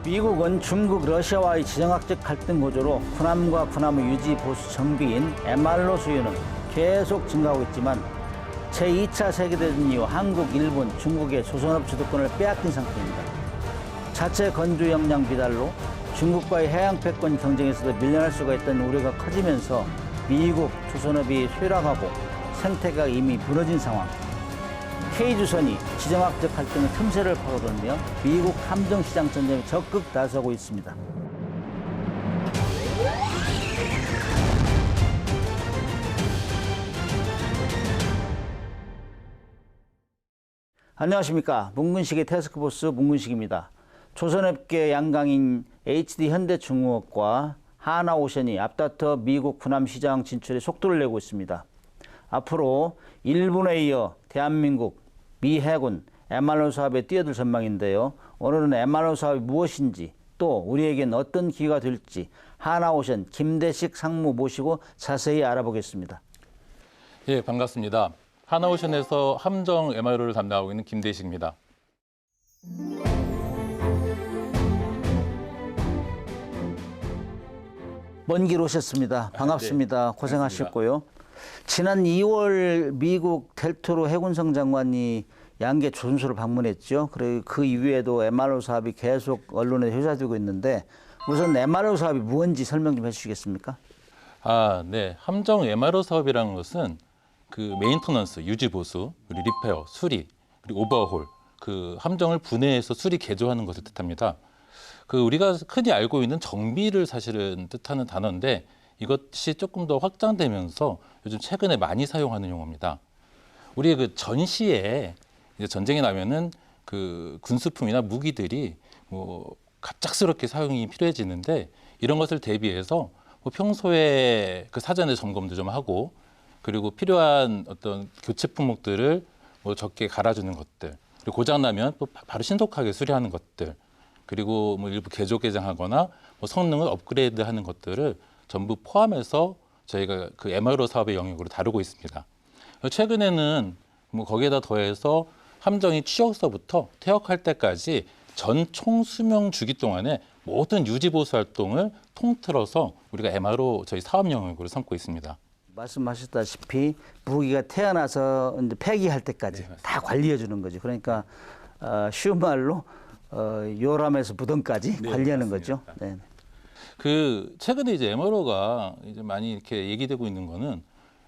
미국은 중국, 러시아와의 지정학적 갈등 고조로 군함과 군함의 유지 보수 정비인 MR로 수요는 계속 증가하고 있지만 제2차 세계대전 이후 한국, 일본, 중국의 조선업 주도권을 빼앗긴 상태입니다. 자체 건조 역량 비달로 중국과의 해양 패권 경쟁에서도 밀려날 수가 있다는 우려가 커지면서 미국, 조선업이 쇠락하고 생태가 이미 무너진 상황. K조선이 지정학적 갈등의 틈새를 파고들며 미국 함정시장 전쟁에 적극 나서고 있습니다. 안녕하십니까. 문근식의 태스크포스 문근식입니다. 조선업계 양강인 HD현대중공업과 하나오션이 앞다퉈 미국 군함시장 진출에 속도를 내고 있습니다. 앞으로 일본에 이어 대한민국, 미 해군 MRO 사업에 뛰어들 전망인데요. 오늘은 MRO 사업이 무엇인지 또 우리에겐 어떤 기회가 될지 하나오션 김대식 상무 모시고 자세히 알아보겠습니다. 예, 반갑습니다. 하나오션에서 함정 MRO를 담당하고 있는 김대식입니다. 먼 길 오셨습니다. 반갑습니다. 네, 고생하셨고요. 지난 2월 미국 델토로 해군성 장관이 양계 조선소를 방문했죠. 그리고 그 이후에도 MRO 사업이 계속 언론에 회자되고 있는데 우선 MRO 사업이 무엇인지 설명 좀 해주시겠습니까? 네. 함정 MRO 사업이라는 것은 그 메인터넌스, 유지 보수, 그리고 리페어, 수리, 그리고 오버홀, 그 함정을 분해해서 수리 개조하는 것을 뜻합니다. 그 우리가 흔히 알고 있는 정비를 사실은 뜻하는 단어인데 이것이 조금 더 확장되면서 요즘 최근에 많이 사용하는 용어입니다. 우리 그 전시에 이제 전쟁이 나면은 그 군수품이나 무기들이 뭐 갑작스럽게 사용이 필요해지는데 이런 것을 대비해서 뭐 평소에 그 사전에 점검도 좀 하고 그리고 필요한 어떤 교체 품목들을 뭐 적게 갈아주는 것들 그리고 고장 나면 또 바로 신속하게 수리하는 것들 그리고 뭐 일부 개조 개량하거나 뭐 성능을 업그레이드하는 것들을 전부 포함해서 저희가 그 MRO 사업의 영역으로 다루고 있습니다. 최근에는 뭐 거기에다 더해서 함정이 취역서부터 퇴역할 때까지 전 총 수명 주기 동안에 모든 유지 보수 활동을 통틀어서 우리가 MRO 저희 사업 영역으로 삼고 있습니다. 말씀하셨다시피 무기가 태어나서 이제 폐기할 때까지 다 관리해 주는 거죠. 그러니까 쉬운 말로 요람에서 무덤까지 관리하는 거죠. 네. 그 최근에 이제 MRO가 이제 많이 이렇게 얘기되고 있는 거는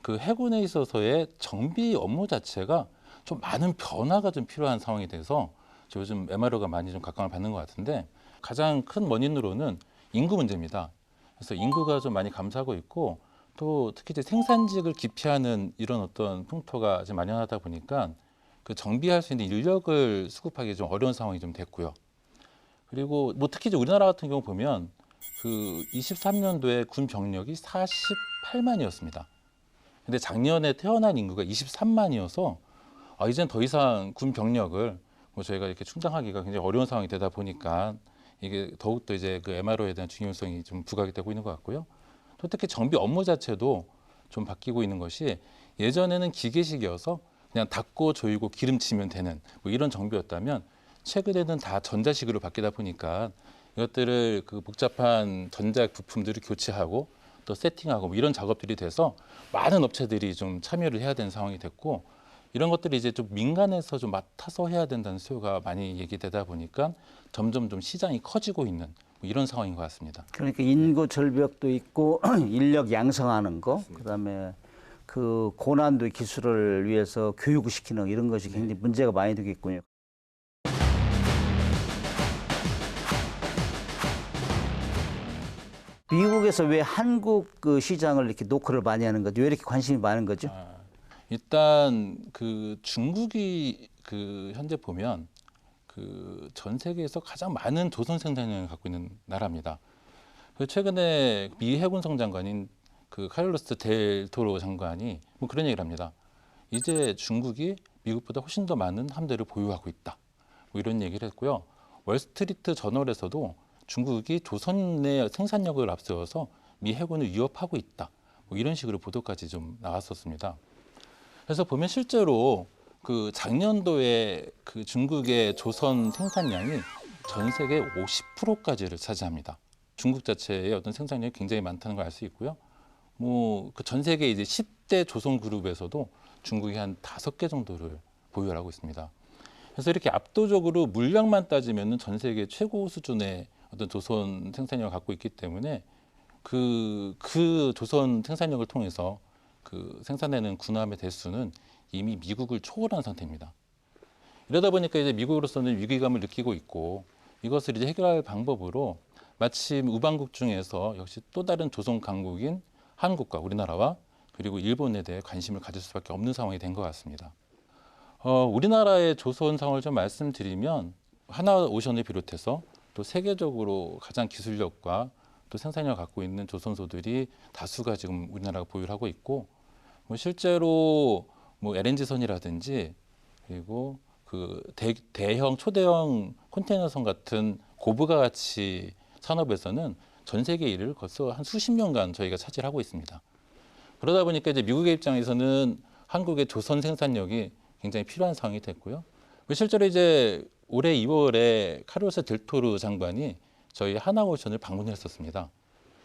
그 해군에 있어서의 정비 업무 자체가 좀 많은 변화가 좀 필요한 상황이 돼서 요즘 MRO가 많이 좀 각광을 받는 것 같은데 가장 큰 원인으로는 인구 문제입니다. 그래서 인구가 좀 많이 감소하고 있고 또 특히 이제 생산직을 기피하는 이런 어떤 풍토가 좀 만연하다 보니까 그 정비할 수 있는 인력을 수급하기 좀 어려운 상황이 좀 됐고요. 그리고 뭐 특히 이제 우리나라 같은 경우 보면 그 23년도에 군 병력이 48만이었습니다. 근데 작년에 태어난 인구가 23만이어서 이제는 더 이상 군 병력을 뭐 저희가 이렇게 충당하기가 굉장히 어려운 상황이 되다 보니까 이게 더욱더 이제 그 MRO에 대한 중요성이 좀 부각이 되고 있는 것 같고요. 또 특히 정비 업무 자체도 좀 바뀌고 있는 것이 예전에는 기계식이어서 그냥 닫고 조이고 기름치면 되는 뭐 이런 정비였다면 최근에는 다 전자식으로 바뀌다 보니까 이것들을 그 복잡한 전자 부품들을 교체하고 또 세팅하고 뭐 이런 작업들이 돼서 많은 업체들이 좀 참여를 해야 되는 상황이 됐고 이런 것들이 이제 좀 민간에서 좀 맡아서 해야 된다는 수요가 많이 얘기되다 보니까 점점 좀 시장이 커지고 있는 뭐 이런 상황인 것 같습니다. 그러니까 인구 절벽도 있고 인력 양성하는 거, 그다음에 그 고난도 기술을 위해서 교육을 시키는 이런 것이 굉장히 문제가 많이 되겠군요. 미국에서 왜 한국 그 시장을 이렇게 노크를 많이 하는 거죠? 왜 이렇게 관심이 많은 거죠? 일단 그 중국이 그 현재 보면 그 전 세계에서 가장 많은 조선 생산량을 갖고 있는 나라입니다. 그 최근에 미 해군성 장관인 그 카를로스 델 토로 장관이 뭐 그런 얘기를 합니다. 이제 중국이 미국보다 훨씬 더 많은 함대를 보유하고 있다. 뭐 이런 얘기를 했고요. 월스트리트 저널에서도 중국이 조선의 생산력을 앞세워서 미 해군을 위협하고 있다. 뭐 이런 식으로 보도까지 좀 나왔었습니다. 그래서 보면 실제로 그 작년도에 그 중국의 조선 생산량이 전 세계 50%까지를 차지합니다. 중국 자체의 어떤 생산량이 굉장히 많다는 걸 알 수 있고요. 뭐 그 전 세계 이제 10대 조선 그룹에서도 중국이 한 5개 정도를 보유하고 있습니다. 그래서 이렇게 압도적으로 물량만 따지면은 전 세계 최고 수준의 어떤 조선 생산력을 갖고 있기 때문에 그 조선 생산력을 통해서 그 생산되는 군함의 대수는 이미 미국을 초월한 상태입니다. 이러다 보니까 이제 미국으로서는 위기감을 느끼고 있고 이것을 이제 해결할 방법으로 마침 우방국 중에서 역시 또 다른 조선 강국인 한국과 우리나라와 그리고 일본에 대해 관심을 가질 수밖에 없는 상황이 된 것 같습니다. 우리나라의 조선 상황을 좀 말씀드리면 하나오션을 비롯해서 또 세계적으로 가장 기술력과 또 생산력을 갖고 있는 조선소들이 다수가 지금 우리나라가 보유를 하고 있고 뭐 실제로 뭐 LNG선이라든지 그리고 그 대형 초대형 컨테이너선 같은 고부가 가치 산업에서는 전 세계 1위를 벌써 한 수십 년간 저희가 차지하고 있습니다. 그러다 보니까 이제 미국의 입장에서는 한국의 조선 생산력이 굉장히 필요한 상황이 됐고요. 실제로 이제 올해 2월에 카를로스 델토르 장관이 저희 하나오션을 방문했었습니다.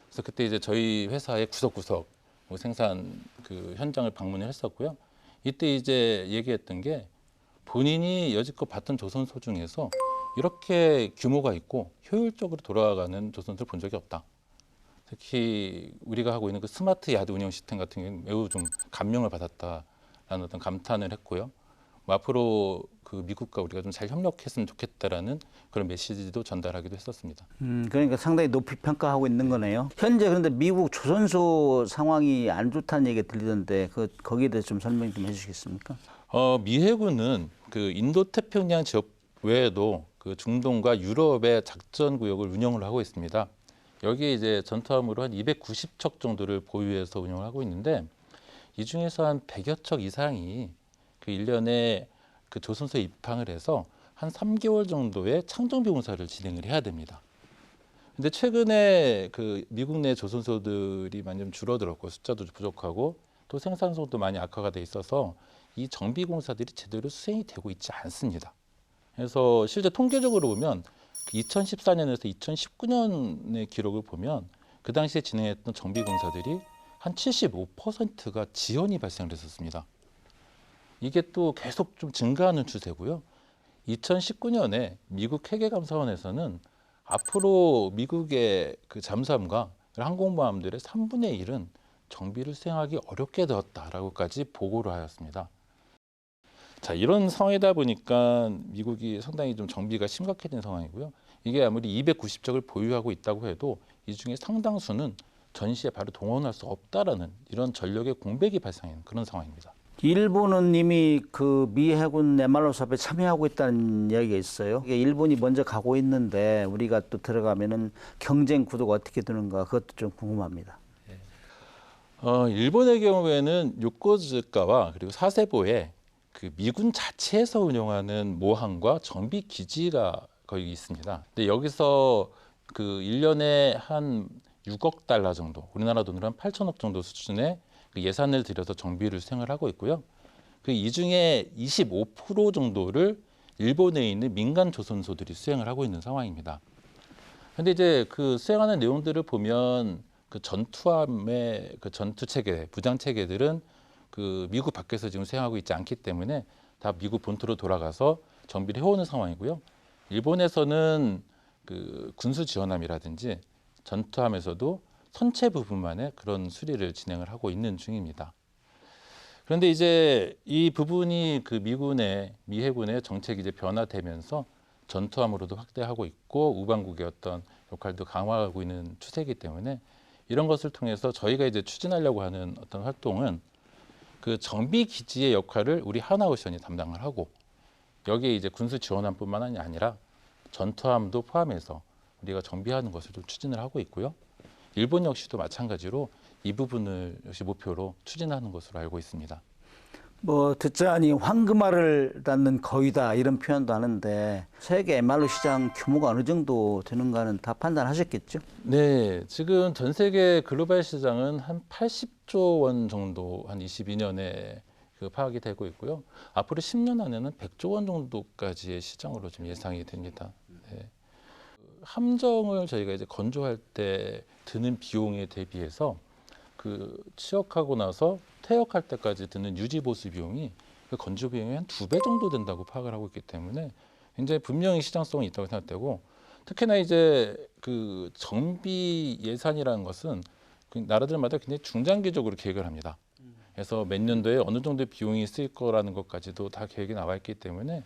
그래서 그때 이제 저희 회사의 구석구석 뭐 생산 그 현장을 방문을 했었고요. 이때 이제 얘기했던 게 본인이 여지껏 봤던 조선소 중에서 이렇게 규모가 있고 효율적으로 돌아가는 조선소를 본 적이 없다. 특히 우리가 하고 있는 그 스마트 야드 운영 시스템 같은 경우는 매우 좀 감명을 받았다라는 어떤 감탄을 했고요. 뭐 앞으로 그 미국과 우리가 좀 잘 협력했으면 좋겠다라는 그런 메시지도 전달하기도 했었습니다. 그러니까 상당히 높이 평가하고 있는 거네요. 현재 그런데 미국 조선소 상황이 안 좋다는 얘기가 들리던데 거기에 대해서 좀 설명 좀 해주시겠습니까? 미 해군은 그 인도 태평양 지역 외에도 그 중동과 유럽의 작전 구역을 운영을 하고 있습니다. 여기에 이제 전투함으로 한 290척 정도를 보유해서 운영을 하고 있는데 이 중에서 한 100여 척 이상이 그 1년에 그 조선소에 입항을 해서 한 3개월 정도의 창정비 공사를 진행을 해야 됩니다. 근데 최근에 그 미국 내 조선소들이 많이 좀 줄어들었고 숫자도 부족하고 또 생산성도 많이 악화가 돼 있어서 이 정비 공사들이 제대로 수행이 되고 있지 않습니다. 그래서 실제 통계적으로 보면 2014년에서 2019년의 기록을 보면 그 당시에 진행했던 정비 공사들이 한 75%가 지연이 발생을 했었습니다. 이게 또 계속 좀 증가하는 추세고요. 2019년에 미국 회계감사원에서는 앞으로 미국의 그 잠수함과 항공모함들의 3분의 1은 정비를 수행하기 어렵게 되었다라고까지 보고를 하였습니다. 자, 이런 상황이다 보니까 미국이 상당히 좀 정비가 심각해진 상황이고요. 이게 아무리 290척을 보유하고 있다고 해도 이 중에 상당수는 전시에 바로 동원할 수 없다라는 이런 전력의 공백이 발생하는 그런 상황입니다. 일본은 이미 그 미 해군 에말로 사업에 참여하고 있다는 이야기가 있어요. 이게 일본이 먼저 가고 있는데 우리가 또 들어가면은 경쟁 구도가 어떻게 되는가 그것도 좀 궁금합니다. 일본의 경우에는 요코즈카와 그리고 사세보에 그 미군 자체에서 운영하는 모함과 정비 기지가 거기 있습니다. 근데 여기서 그 1년에 한 6억 달러 정도, 우리나라 돈으로 한 8천억 정도 수준의 그 예산을 들여서 정비를 수행을 하고 있고요. 그 이 중에 25% 정도를 일본에 있는 민간 조선소들이 수행을 하고 있는 상황입니다. 근데 이제 그 수행하는 내용들을 보면 그 전투함의 그 전투 체계, 부장 체계들은 그 미국 밖에서 지금 수행하고 있지 않기 때문에 다 미국 본토로 돌아가서 정비를 해오는 상황이고요. 일본에서는 그 군수 지원함이라든지 전투함에서도 선체 부분만의 그런 수리를 진행을 하고 있는 중입니다. 그런데 이제 이 부분이 그 미 해군의 정책이 이제 변화되면서 전투함으로도 확대하고 있고 우방국의 어떤 역할도 강화하고 있는 추세이기 때문에 이런 것을 통해서 저희가 이제 추진하려고 하는 어떤 활동은 그 정비 기지의 역할을 우리 하나오션이 담당을 하고 여기에 이제 군수 지원함뿐만 아니라 전투함도 포함해서 우리가 정비하는 것을 좀 추진을 하고 있고요. 일본 역시도 마찬가지로 이 부분을 역시 목표로 추진하는 것으로 알고 있습니다. 뭐 듣자니 황금알을 닿는 거위다 이런 표현도 하는데 세계 MRO 시장 규모가 어느 정도 되는가는 다 판단하셨겠죠? 네, 지금 전 세계 글로벌 시장은 한 80조 원 정도 한 22년에 그 파악이 되고 있고요. 앞으로 10년 안에는 100조 원 정도까지의 시장으로 좀 예상이 됩니다. 네. 함정을 저희가 이제 건조할 때 드는 비용에 대비해서 그 취역하고 나서 퇴역할 때까지 드는 유지 보수 비용이 그 건조 비용이 한 2배 정도 된다고 파악을 하고 있기 때문에 굉장히 분명히 시장성이 있다고 생각되고, 특히나 이제 그 정비 예산이라는 것은 그 나라들마다 굉장히 중장기적으로 계획을 합니다. 그래서 몇 년도에 어느 정도의 비용이 쓰일 거라는 것까지도 다 계획이 나와 있기 때문에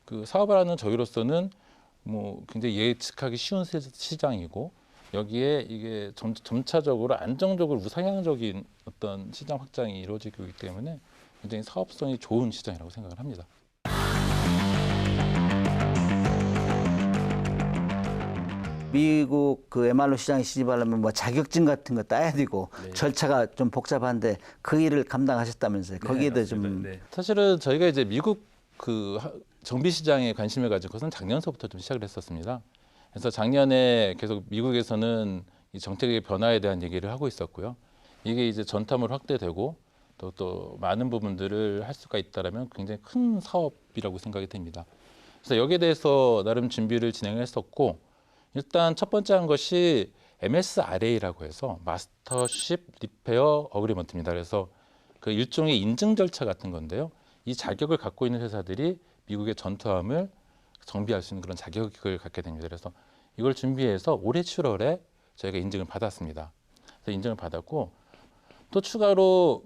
그 사업을 하는 저희로서는 뭐 굉장히 예측하기 쉬운 시장이고, 여기에 이게 점차적으로 안정적으로 우상향적인 어떤 시장 확장이 이루어지고 있기 때문에 굉장히 사업성이 좋은 시장이라고 생각을 합니다. 미국 그 MRO 시장에 진입하려면 뭐 자격증 같은 거 따야 되고 네. 절차가 좀 복잡한데 그 일을 감당하셨다면서요. 거기에 대해 좀 사실은 저희가 이제 미국 그 정비 시장에 관심을 가진 것은 작년서부터 좀 시작을 했었습니다. 그래서 작년에 계속 미국에서는 이 정책의 변화에 대한 얘기를 하고 있었고요. 이게 이제 전탐으로 확대되고 또 많은 부분들을 할 수가 있다라면 굉장히 큰 사업이라고 생각이 됩니다. 그래서 여기에 대해서 나름 준비를 진행했었고, 일단 첫 번째 한 것이 MSRA라고 해서 마스터십 리페어 어그리먼트입니다. 그래서 그 일종의 인증 절차 같은 건데요. 이 자격을 갖고 있는 회사들이 미국의 전투함을 정비할 수 있는 그런 자격을 갖게 됩니다. 그래서 이걸 준비해서 올해 7월에 저희가 인증을 받았습니다. 그래서 인증을 받았고, 또 추가로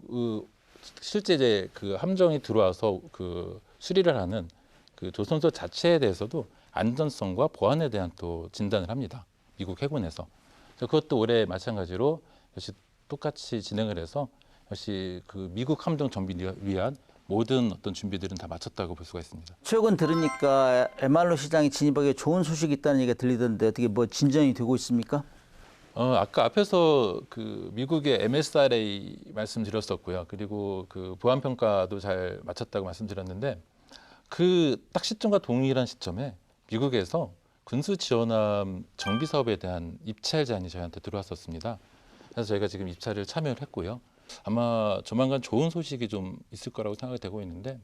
실제 이제 그 함정이 들어와서 그 수리를 하는 그 조선소 자체에 대해서도 안전성과 보안에 대한 또 진단을 합니다. 미국 해군에서. 그래서 그것도 올해 마찬가지로 역시 똑같이 진행을 해서 역시 그 미국 함정 정비를 위한 모든 어떤 준비들은 다 마쳤다고 볼 수가 있습니다. 최근 들으니까 MRO 시장에 진입하기 좋은 소식이 있다는 얘기가 들리던데 어떻게 뭐 진전이 되고 있습니까? 아까 앞에서 그 미국의 MSRA 말씀드렸었고요. 그리고 그 보안 평가도 잘 마쳤다고 말씀드렸는데, 그 딱 시점과 동일한 시점에 미국에서 군수 지원함 정비 사업에 대한 입찰 제안이 저희한테 들어왔었습니다. 그래서 저희가 지금 입찰을 참여를 했고요. 아마 조만간 좋은 소식이 좀 있을 거라고 생각이 되고 있는데,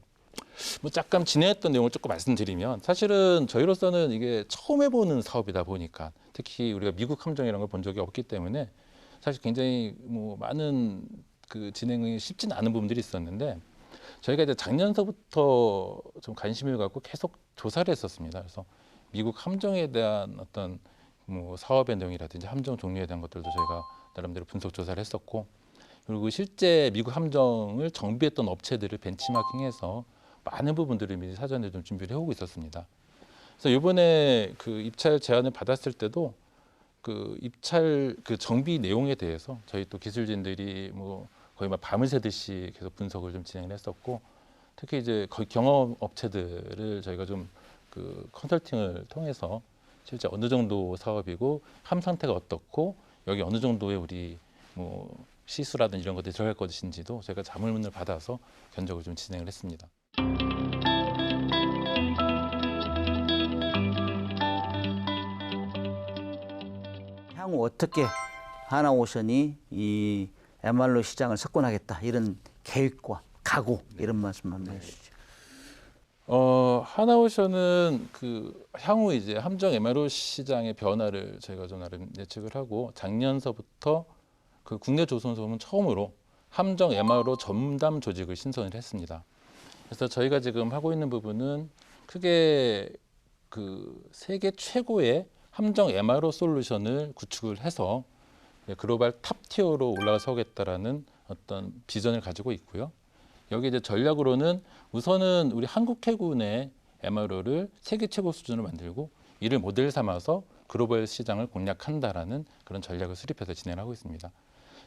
뭐 잠깐 진행했던 내용을 조금 말씀드리면, 사실은 저희로서는 이게 처음 해보는 사업이다 보니까, 특히 우리가 미국 함정이라는 걸 본 적이 없기 때문에 사실 굉장히 뭐 많은 그 진행이 쉽지는 않은 부분들이 있었는데, 저희가 이제 작년서부터 좀 관심을 갖고 계속 조사를 했었습니다. 그래서 미국 함정에 대한 어떤 뭐 사업의 내용이라든지 함정 종류에 대한 것들도 저희가 나름대로 분석 조사를 했었고, 그리고 실제 미국 함정을 정비했던 업체들을 벤치마킹해서 많은 부분들을 미리 사전에 좀 준비를 해오고 있었습니다. 그래서 이번에 그 입찰 제안을 받았을 때도 그 입찰 그 정비 내용에 대해서 저희 또 기술진들이 뭐 거의 막 밤을 새듯이 계속 분석을 좀 진행을 했었고, 특히 이제 거의 경험 업체들을 저희가 좀 그 컨설팅을 통해서 실제 어느 정도 사업이고 함 상태가 어떻고 여기 어느 정도의 우리 뭐 시수라든지 이런 것들이 들어갈 것인지도 저희가 자문을 받아서 견적을 좀 진행을 했습니다. 향후 어떻게 하나오션이 이 MRO 시장을 석권하겠다 이런 계획과 각오 이런 말씀 한번 해주시죠. 하나오션은 그 향후 이제 함정 MRO 시장의 변화를 저희가 좀 나름 예측을 하고, 작년서부터 그 국내 조선소는 처음으로 함정 MRO 전담 조직을 신설을 했습니다. 그래서 저희가 지금 하고 있는 부분은 크게 그 세계 최고의 함정 MRO 솔루션을 구축을 해서 글로벌 탑 티어로 올라서겠다라는 어떤 비전을 가지고 있고요. 여기 이제 전략으로는 우선은 우리 한국 해군의 MRO를 세계 최고 수준으로 만들고 이를 모델 삼아서 글로벌 시장을 공략한다라는 그런 전략을 수립해서 진행하고 있습니다.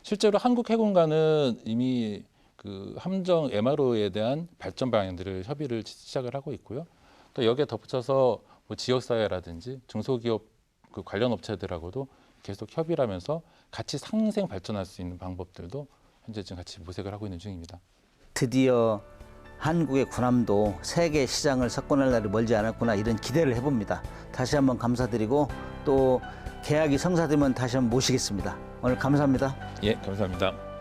실제로 한국 해군과는 이미 그 함정 MRO에 대한 발전 방향들을 협의를 시작을 하고 있고요. 또 여기에 덧붙여서 뭐 지역사회라든지 중소기업 그 관련 업체들하고도 계속 협의를 하면서 같이 상생 발전할 수 있는 방법들도 현재 지금 같이 모색을 하고 있는 중입니다. 드디어 한국의 군함도 세계 시장을 석권할 날이 멀지 않았구나 이런 기대를 해봅니다. 다시 한번 감사드리고 또 계약이 성사되면 다시 한번 모시겠습니다. 오늘 감사합니다. 예, 감사합니다.